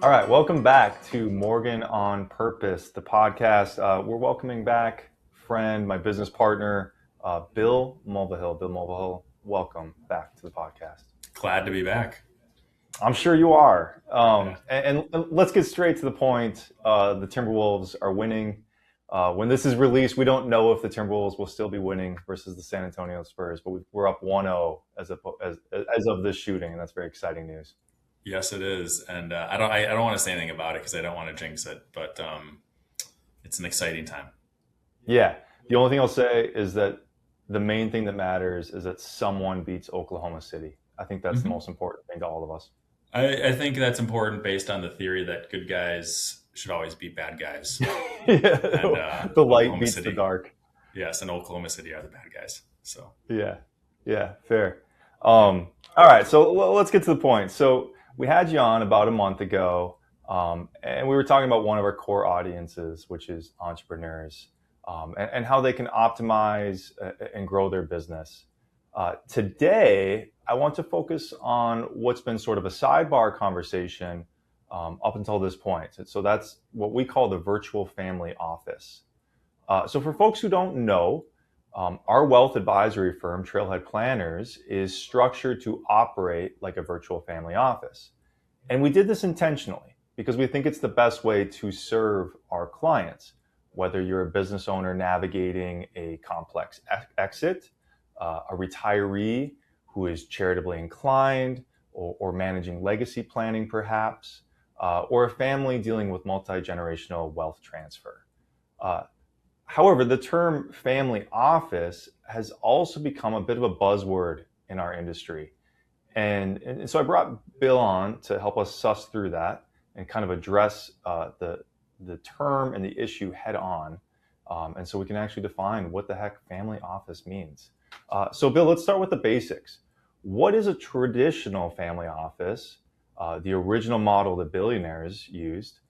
All right, welcome back to Morgan on Purpose, the podcast. We're welcoming back friend, my business partner, Bill Mulvahill. Bill Mulvahill, welcome back to the podcast. Glad to be back. I'm sure you are. Yeah. And let's get straight to the point. The Timberwolves are winning. When this is released, we don't know if the Timberwolves will still be winning versus the San Antonio Spurs, but we're up 1-0 as of this shooting, and that's very exciting news. Yes, it is, and I don't want to say anything about it because I don't want to jinx it. But it's an exciting time. Yeah. The only thing I'll say is that the main thing that matters is that someone beats Oklahoma City. I think that's the hmm most important thing to all of us. I think that's important based on the theory that good guys should always beat bad guys, Yeah. and The light Oklahoma beats the City, dark. yes, and Oklahoma City are the bad guys. So Yeah. Yeah. Fair. yeah. All right. So let's get to the point. So we had you on about a month ago, and we were talking about one of our core audiences, which is entrepreneurs, and how they can optimize and grow their business. Today, I want to focus on what's been sort of a sidebar conversation up until this point. So that's what we call the virtual family office. So for folks who don't know, our wealth advisory firm, Trailhead Planners, is structured to operate like a virtual family office. And we did this intentionally because we think it's the best way to serve our clients, whether you're a business owner navigating a complex exit, a retiree who is charitably inclined, or managing legacy planning perhaps, or a family dealing with multi-generational wealth transfer. Uh, However, the term family office has also become a bit of a buzzword in our industry. And so I brought Bill on to help us suss through that and kind of address the term and the issue head on. And so we can actually define what the heck family office means. So Bill, let's start with the basics. What is a traditional family office, the original model that billionaires used,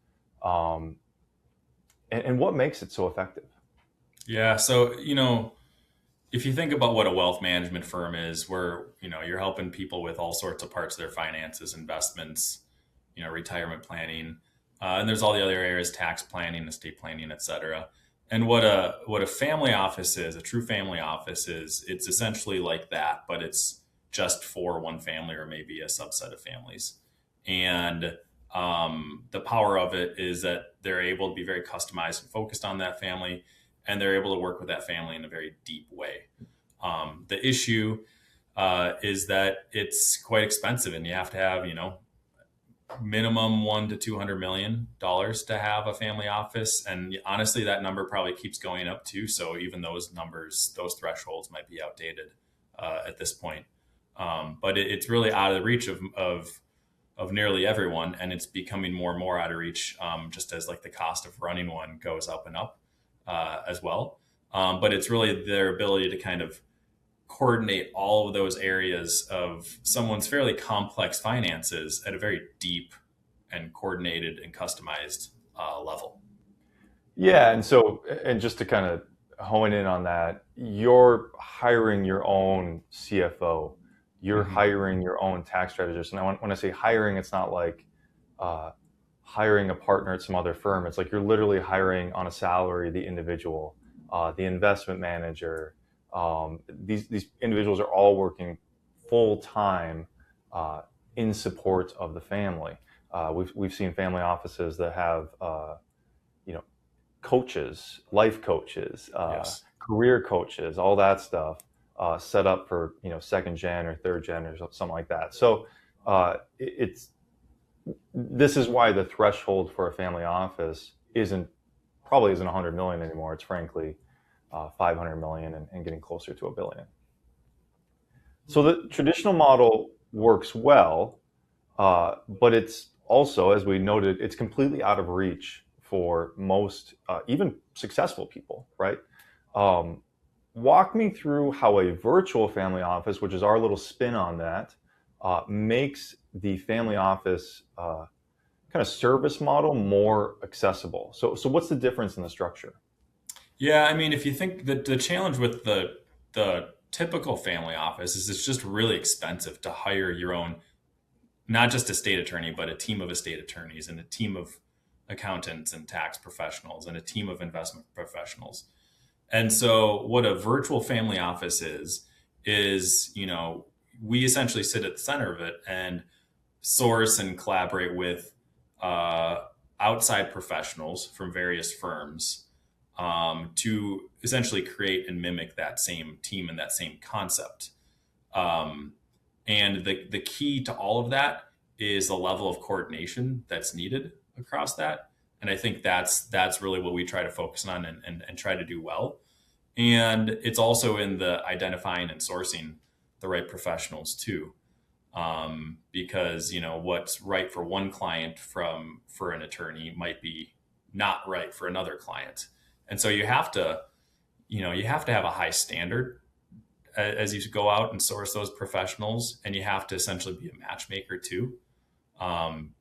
um, and what makes it so effective? Yeah. So if you think about what a wealth management firm is, where you're helping people with all sorts of parts of their finances, investments, retirement planning, and there's all the other areas: tax planning, estate planning, etc. And what a family office is, a true family office is, it's essentially like that, but it's just for one family or maybe a subset of families. And the power of it is that they're able to be very customized and focused on that family, and they're able to work with that family in a very deep way. The issue is that it's quite expensive, and you have to have, minimum $1 to $200 million to have a family office. And honestly, that number probably keeps going up too. So even those numbers, those thresholds might be outdated at this point. But it's really out of the reach of nearly everyone, and it's becoming more and more out of reach, just as like the cost of running one goes up and up as well. But it's really their ability to kind of coordinate all of those areas of someone's fairly complex finances at a very deep and coordinated and customized level. Yeah, and just to kind of hone in on that, you're hiring your own CFO, you're hmm hiring your own tax strategist. And when I say hiring, it's not like uh, hiring a partner at some other firm. It's like you're literally hiring on a salary the individual, the investment manager. These individuals are all working full time in support of the family. We've seen family offices that have you know coaches, life coaches, Yes. career coaches, all that stuff set up for second gen or third gen or something like that. So it's this is why the threshold for a family office isn't 100 million anymore. It's frankly 500 million and getting closer to a billion. So the traditional model works well, but it's also, as we noted, it's completely out of reach for most, even successful people, right? Um, Walk me through how a virtual family office, which is our little spin on that, makes the family office kind of service model more accessible. So what's the difference in the structure? Yeah, I mean, if you think that the challenge with the typical family office is it's just really expensive to hire your own not just a state attorney, but a team of estate attorneys and a team of accountants and tax professionals and a team of investment professionals. And so what a virtual family office is, we essentially sit at the center of it and source and collaborate with uh, outside professionals from various firms to essentially create and mimic that same team and that same concept. Um, and the key to all of that is the level of coordination that's needed across that. And I think that's really what we try to focus on and try to do well. And it's also in the identifying and sourcing the right professionals too, because what's right for one client for an attorney might be not right for another client, and so you have to have a high standard as you go out and source those professionals, and you have to essentially be a matchmaker too,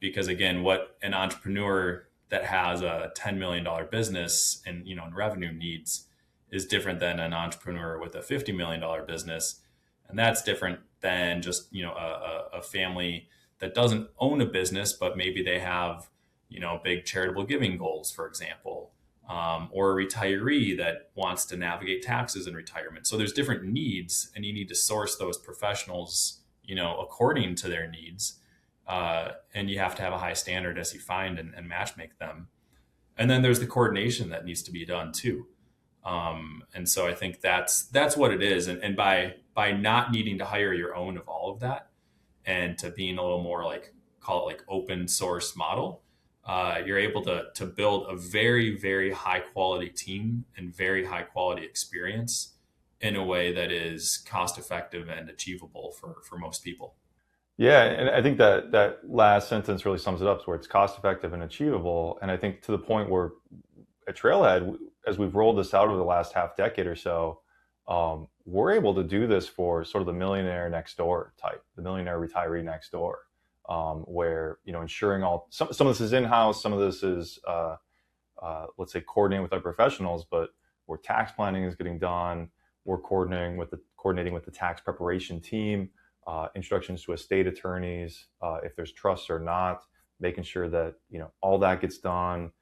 because again, what an entrepreneur that has a $10 million business and in revenue needs is different than an entrepreneur with a $50 million business, and that's different than just a family that doesn't own a business, but maybe they have big charitable giving goals, for example, or a retiree that wants to navigate taxes in retirement. So there's different needs, and you need to source those professionals according to their needs, and you have to have a high standard as you find and match make them. And then there's the coordination that needs to be done too. And so I think that's what it is. And by not needing to hire your own of all of that, and to being a little more like, call it like open source model, you're able to build a very, very high quality team and very high quality experience in a way that is cost effective and achievable for most people. Yeah, and I think that last sentence really sums it up, where it's cost effective and achievable. And I think to the point where at Trailhead, as we've rolled this out over the last half decade or so, we're able to do this for sort of the millionaire next door type, the millionaire retiree next door, where ensuring some of this is in house, some of this is let's say coordinating with our professionals, but where tax planning is getting done, we're coordinating with the tax preparation team, introductions to estate attorneys, if there's trusts or not, making sure that all that gets done,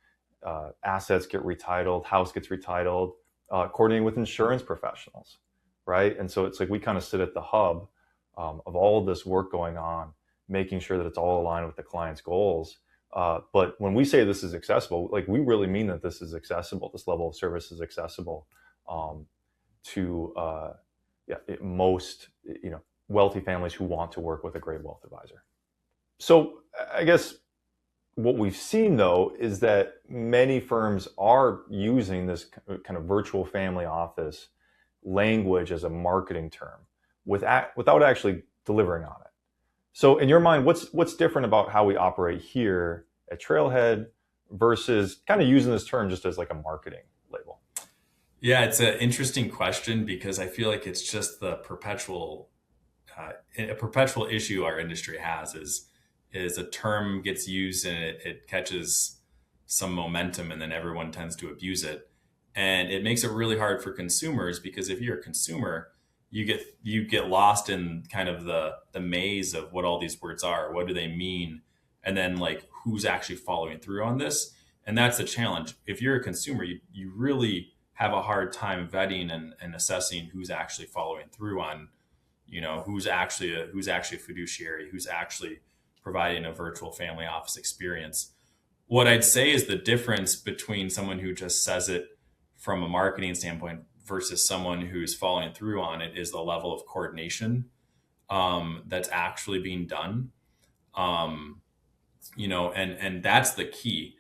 assets get retitled, house gets retitled, coordinating with insurance professionals, right? And so it's like we kind of sit at the hub of all of this work going on, making sure that it's all aligned with the client's goals. But when we say this is accessible, like we really mean that this is accessible. This level of service is accessible to most wealthy families who want to work with a great wealth advisor. So I guess what we've seen though is that many firms are using this kind of virtual family office language as a marketing term without actually delivering on it. So in your mind, what's different about how we operate here at Trailhead versus kind of using this term just as like a marketing label? Yeah, it's an interesting question because I feel like it's just the perpetual issue our industry has is a term gets used and it catches some momentum and then everyone tends to abuse it. And it makes it really hard for consumers because if you're a consumer, you get lost in kind of the maze of what all these words are. What do they mean? And then like who's actually following through on this? And that's the challenge. If you're a consumer, you really have a hard time vetting and assessing who's actually following through on, who's actually a fiduciary, who's actually providing a virtual family office experience. What I'd say is the difference between someone who just says it from a marketing standpoint versus someone who's following through on it is the level of coordination that's actually being done. And that's the key.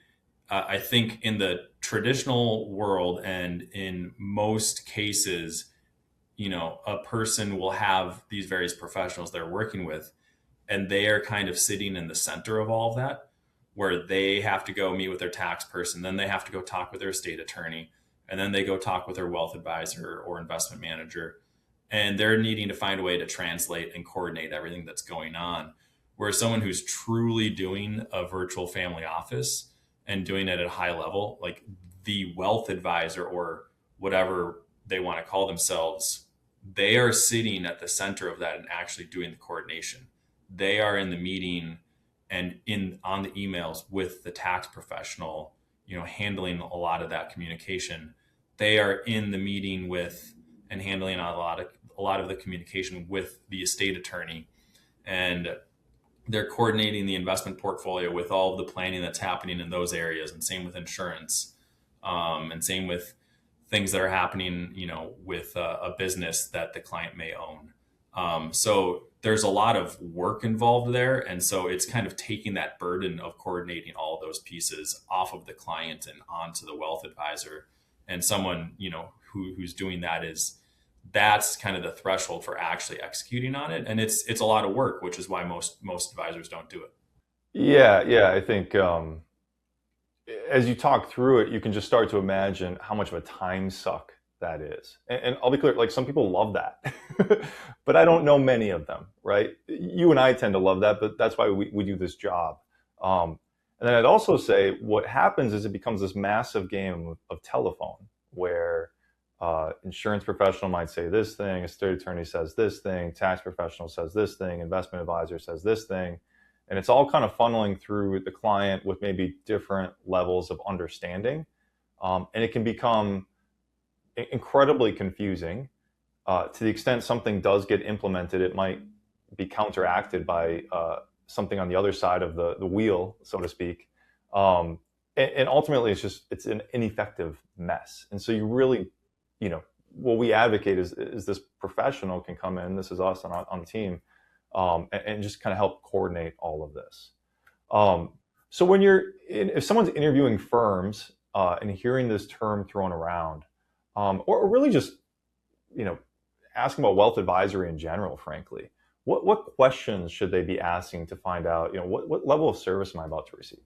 I think in the traditional world and in most cases, a person will have these various professionals they're working with, and they are kind of sitting in the center of all of that, where they have to go meet with their tax person, then they have to go talk with their estate attorney, and then they go talk with their wealth advisor or investment manager. And they're needing to find a way to translate and coordinate everything that's going on. Whereas someone who's truly doing a virtual family office and doing it at a high level, like the wealth advisor or whatever they want to call themselves, they are sitting at the center of that and actually doing the coordination. they are in the meeting and in on the emails with the tax professional, handling a lot of that communication. They are in the meeting with and handling a lot of the communication with the estate attorney, and they're coordinating the investment portfolio with all of the planning that's happening in those areas, and same with insurance, and same with things that are happening, with a business that the client may own. So there's a lot of work involved there, and so it's kind of taking that burden of coordinating all those pieces off of the client and onto the wealth advisor, and someone who's doing that's kind of the threshold for actually executing on it, and it's a lot of work, which is why most advisors don't do it. Yeah. I think as you talk through it, you can just start to imagine how much of a time suck that is. And I'll be clear, like some people love that, but I don't know many of them, right? You and I tend to love that, but that's why we do this job. And then I'd also say what happens is it becomes this massive game of telephone where insurance professional might say this thing, estate attorney says this thing, tax professional says this thing, investment advisor says this thing. And it's all kind of funneling through the client with maybe different levels of understanding. And it can become incredibly confusing to the extent something does get implemented. It might be counteracted by something on the other side of the wheel, so to speak. And ultimately, it's an ineffective mess. And so you really, what we advocate is this professional can come in. This is us on the team. And just kind of help coordinate all of this. So if someone's interviewing firms and hearing this term thrown around, or really just, asking about wealth advisory in general, frankly, what questions should they be asking to find out, what level of service am I about to receive?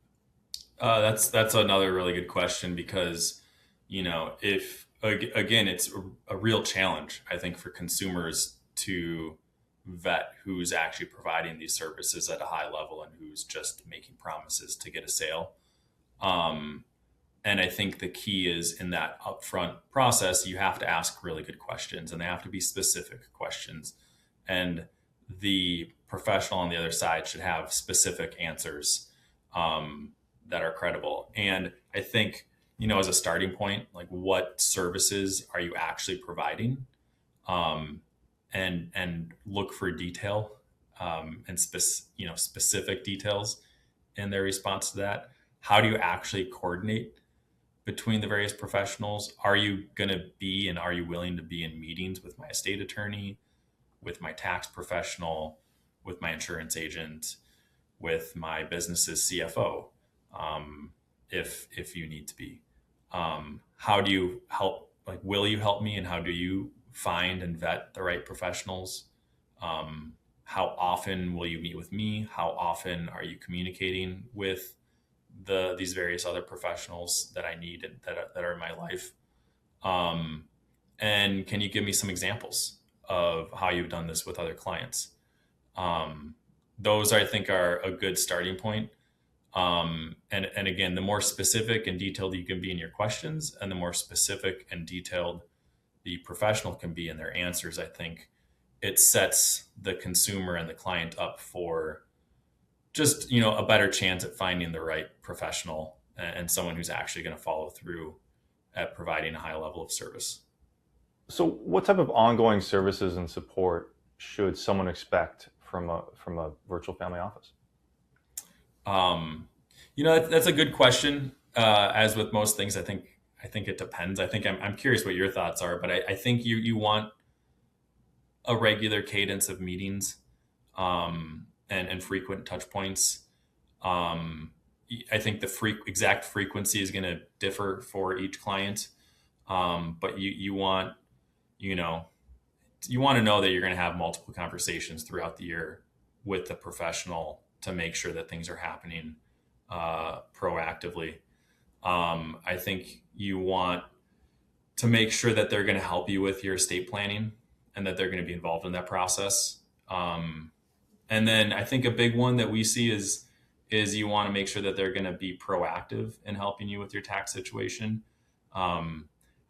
That's another really good question, because if again, it's a real challenge, I think, for consumers to vet who's actually providing these services at a high level and who's just making promises to get a sale. And I think the key is in that upfront process, you have to ask really good questions, and they have to be specific questions. And the professional on the other side should have specific answers that are credible. And I think, as a starting point, like, what services are you actually providing? And look for detail, and specific details in their response to that. How do you actually coordinate between the various professionals? Are you going to be and are you willing to be in meetings with my estate attorney, with my tax professional, with my insurance agent, with my business's CFO, if you need to be? How do you help? Like, will you help me, and how do you find and vet the right professionals? How often will you meet with me? How often are you communicating with these various other professionals that I need and that are in my life? And can you give me some examples of how you've done this with other clients? Those, I think, are a good starting point. And again, the more specific and detailed you can be in your questions, and the more specific and detailed the professional can be in their answers, I think it sets the consumer and the client up for just, a better chance at finding the right professional and someone who's actually going to follow through at providing a high level of service. So what type of ongoing services and support should someone expect from a virtual family office? That's a good question. As with most things, I think it depends. I think I'm curious what your thoughts are, but I think you want a regular cadence of meetings, and frequent touch points. I think the exact frequency is going to differ for each client. But you want to know that you're going to have multiple conversations throughout the year with the professional to make sure that things are happening proactively. I think you want to make sure that they're going to help you with your estate planning and that they're going to be involved in that process. And then I think a big one that we see is you want to make sure that they're going to be proactive in helping you with your tax situation. I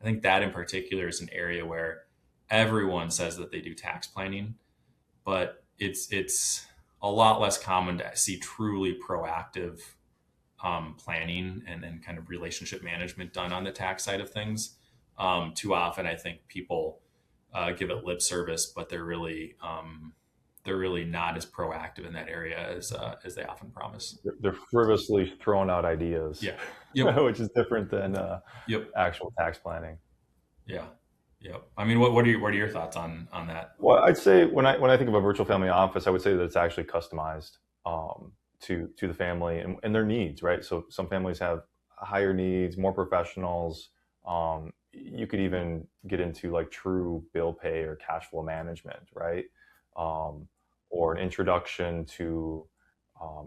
think that in particular is an area where everyone says that they do tax planning, but it's a lot less common to see truly proactive planning and kind of relationship management done on the tax side of things. Too often, I think people give it lip service, but they're really not as proactive in that area as they often promise. They're frivolously throwing out ideas, Yeah. Yep. which is different than Yep. actual tax planning. Yeah. Yep. I mean, what are your thoughts on that? Well, I'd say when I think of a virtual family office, I would say that it's actually customized to the family and their needs, right? So some families have higher needs, more professionals. You could even get into like true bill pay or cash flow management, right? Um, or an introduction to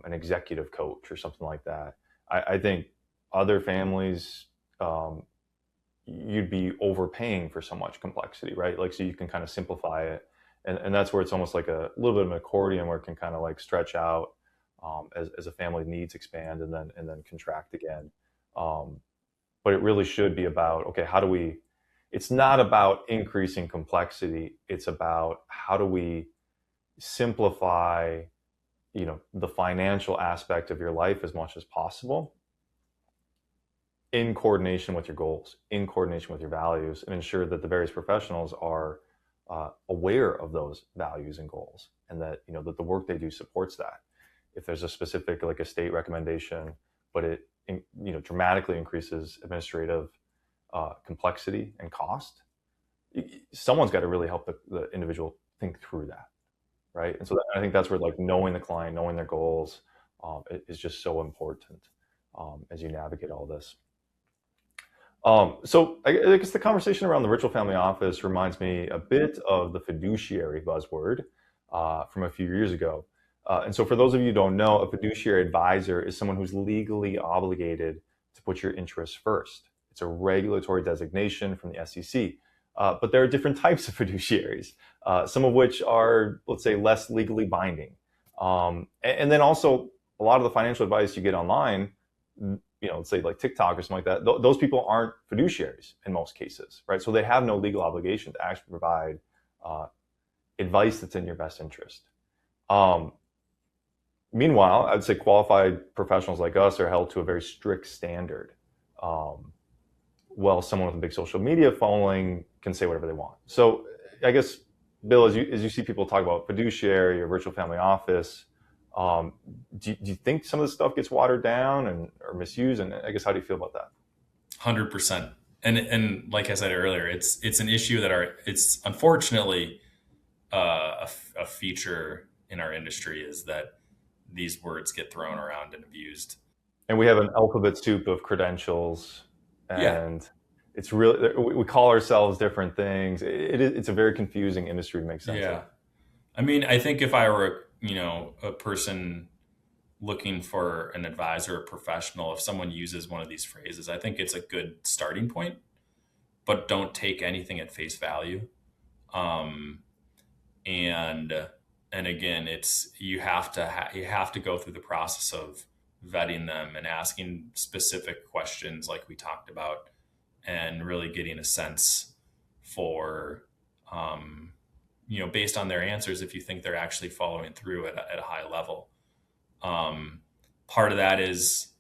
an executive coach or something like that. I think other families, um, you'd be overpaying for so much complexity, right? Like, so you can kind of simplify it. And that's where it's almost like a little bit of an accordion where it can kind of like stretch out as a family needs expand and then contract again. Um, but it really should be about, okay, how do we, it's not about increasing complexity. It's about how do we simplify, the financial aspect of your life as much as possible in coordination with your goals, in coordination with your values, and ensure that the various professionals are aware of those values and goals, and that that the work they do supports that. If there's a specific like a state recommendation, but it dramatically increases administrative complexity and cost, someone's got to really help the individual think through that, right? And so I think that's where like knowing the client, knowing their goals, is just so important as you navigate all this. So I guess the conversation around the virtual family office reminds me a bit of the fiduciary buzzword from a few years ago. And so for those of you who don't know, a fiduciary advisor is someone who's legally obligated to put your interests first. It's a regulatory designation from the SEC. But there are different types of fiduciaries, some of which are, let's say, less legally binding. And then also a lot of the financial advice you get online, let's say like TikTok or something like that, those people aren't fiduciaries in most cases, right? So they have no legal obligation to actually provide advice that's in your best interest. Meanwhile, I'd say qualified professionals like us are held to a very strict standard. Well, someone with a big social media following can say whatever they want. So I guess, Bill, as you see people talk about fiduciary or virtual family office, do you think some of the stuff gets watered down or misused? And I guess, how do you feel about that? 100%. And like I said earlier, it's an issue it's unfortunately a feature in our industry is that these words get thrown around and abused. And we have an alphabet soup of credentials, Yeah. and it's really, we call ourselves different things. It's a very confusing industry to make sense of. Yeah. I mean, I think if I were, a person looking for an advisor or professional, if someone uses one of these phrases, I think it's a good starting point, but don't take anything at face value. Um, and and again, you have to go through the process of vetting them and asking specific questions like we talked about, and really getting a sense for based on their answers, if you think they're actually following through at a high level. Um, Part of that is,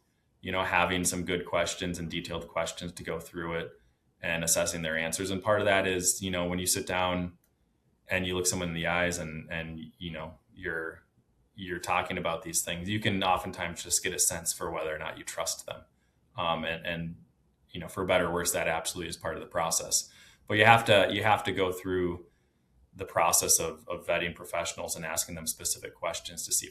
having some good questions and detailed questions to go through it and assessing their answers. And part of that is, when you sit down and you look someone in the eyes and you're talking about these things, you can oftentimes just get a sense for whether or not you trust them. And for better or worse, that absolutely is part of the process. But you have to go through the process of vetting professionals and asking them specific questions to see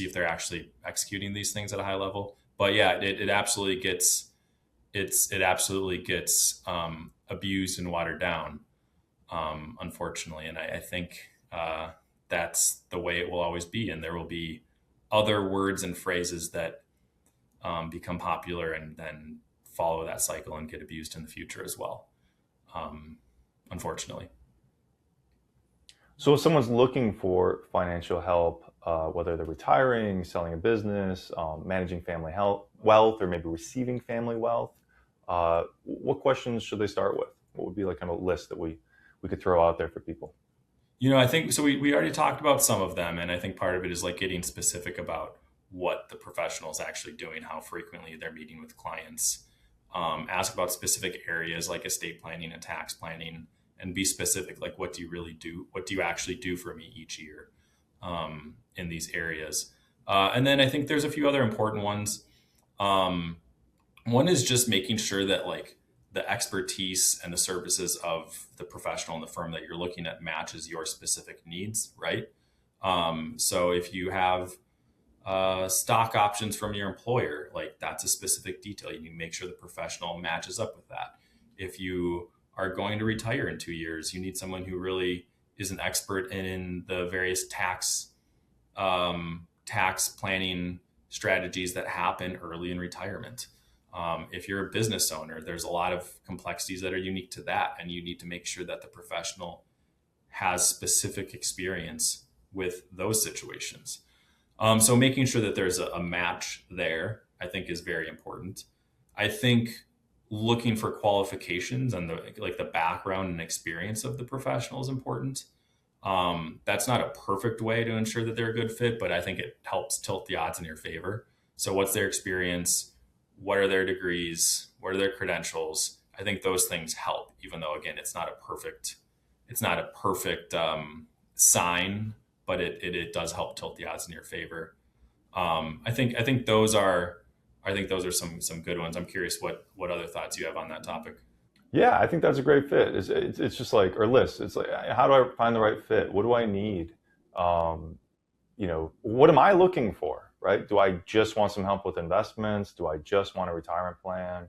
if they're actually executing these things at a high level. But yeah, it absolutely gets abused and watered down, unfortunately. And I think that's the way it will always be. And there will be other words and phrases that become popular and then follow that cycle and get abused in the future as well, unfortunately. So if someone's looking for financial help, whether they're retiring, selling a business, managing family wealth, or maybe receiving family wealth, what questions should they start with? What would be like kind of a list that we could throw out there for people? I think so. We already talked about some of them, and I think part of it is like getting specific about what the professional is actually doing, how frequently they're meeting with clients. Ask about specific areas like estate planning and tax planning, and be specific. Like, what do you really do? What do you actually do for me each year in these areas? And then I think there's a few other important ones. Um, One is just making sure that like the expertise and the services of the professional in the firm that you're looking at matches your specific needs, right? So if you have stock options from your employer, like that's a specific detail. You need to make sure the professional matches up with that. If you are going to retire in 2 years, you need someone who really is an expert in the various tax planning strategies that happen early in retirement. If you're a business owner, there's a lot of complexities that are unique to that, and you need to make sure that the professional has specific experience with those situations. So making sure that there's a match there, I think, is very important. I think looking for qualifications and the background and experience of the professional is important. That's not a perfect way to ensure that they're a good fit, but I think it helps tilt the odds in your favor. So what's their experience? What are their degrees? What are their credentials? I think those things help, even though again, it's not a perfect sign, but it does help tilt the odds in your favor. I think those are some good ones. I'm curious what other thoughts you have on that topic. Yeah, I think that's a great fit. It's just like, or list. It's like, how do I find the right fit? What do I need? Um, what am I looking for, right? Do I just want some help with investments? Do I just want a retirement plan?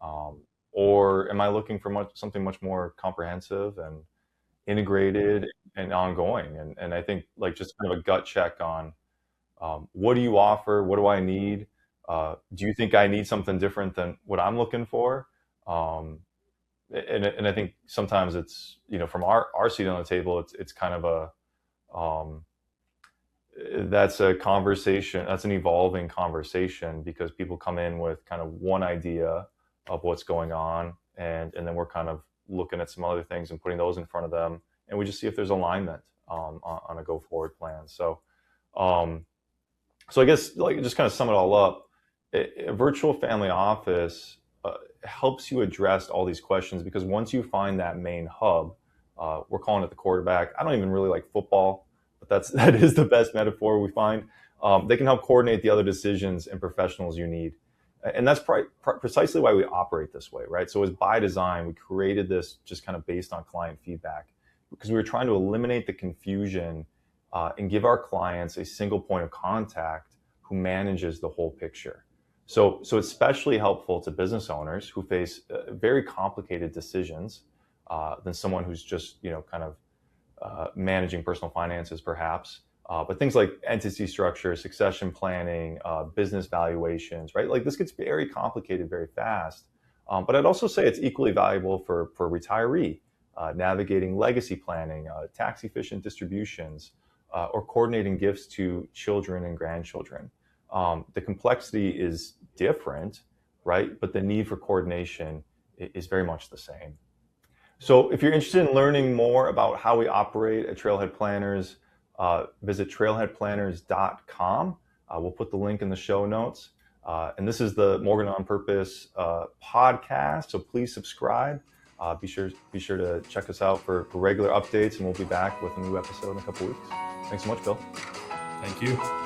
Um, or am I looking for something much more comprehensive and integrated and ongoing? And I think like just kind of a gut check on what do you offer? What do I need? Do you think I need something different than what I'm looking for? And I think sometimes it's, from our seat on the table, it's kind of um, that's a conversation, that's an evolving conversation because people come in with kind of one idea of what's going on. And then we're kind of looking at some other things and putting those in front of them. And we just see if there's alignment on a go forward plan. Um, so I guess like just kind of sum it all up, a virtual family office helps you address all these questions because once you find that main hub, we're calling it the quarterback. I don't even really like football, but that is the best metaphor we find. They can help coordinate the other decisions and professionals you need, and that's precisely why we operate this way, right? So, as by design, we created this just kind of based on client feedback because we were trying to eliminate the confusion and give our clients a single point of contact who manages the whole picture. So it's especially helpful to business owners who face very complicated decisions than someone who's just, kind of managing personal finances, perhaps. But things like entity structure, succession planning, business valuations, right? Like this gets very complicated very fast. But I'd also say it's equally valuable for retiree, navigating legacy planning, tax efficient distributions, or coordinating gifts to children and grandchildren. The complexity is different, right? But the need for coordination is very much the same. So if you're interested in learning more about how we operate at Trailhead Planners, visit trailheadplanners.com. We'll put the link in the show notes. And this is the Morgan on Purpose podcast. So please subscribe. Be sure to check us out for regular updates, and we'll be back with a new episode in a couple weeks. Thanks so much, Bill. Thank you.